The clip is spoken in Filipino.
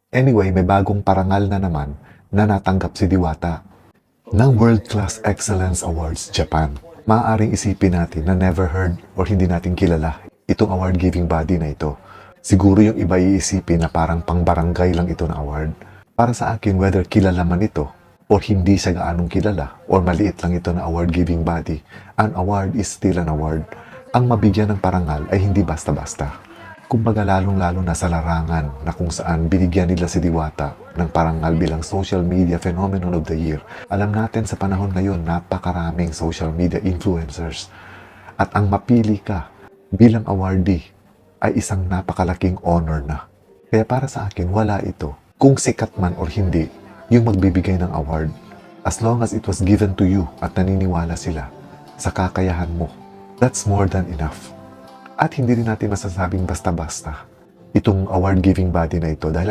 Anyway, may bagong parangal na naman na natanggap si Diwata ng World Class Excellence Awards Japan. Maaaring isipin natin na never heard or hindi natin kilala itong award-giving body na ito. Siguro yung iba iisipin na parang pang-barangay lang ito na award. Para sa akin, whether kilala man ito or hindi siya gaanong kilala or maliit lang ito na award-giving body, an award is still an award. Ang mabigyan ng parangal ay hindi basta-basta. Kumbaga lalong-lalo na sa larangan na kung saan binigyan nila si Diwata ng parangal bilang Social Media Phenomenon of the Year. Alam natin sa panahon ngayon, napakaraming social media influencers. At ang mapili ka bilang awardee ay isang napakalaking honor na. Kaya para sa akin, wala ito. Kung sikat man o hindi, yung magbibigay ng award. As long as it was given to you at naniniwala sila sa kakayahan mo, that's more than enough. At hindi rin natin masasabing basta-basta itong award-giving body na ito dahil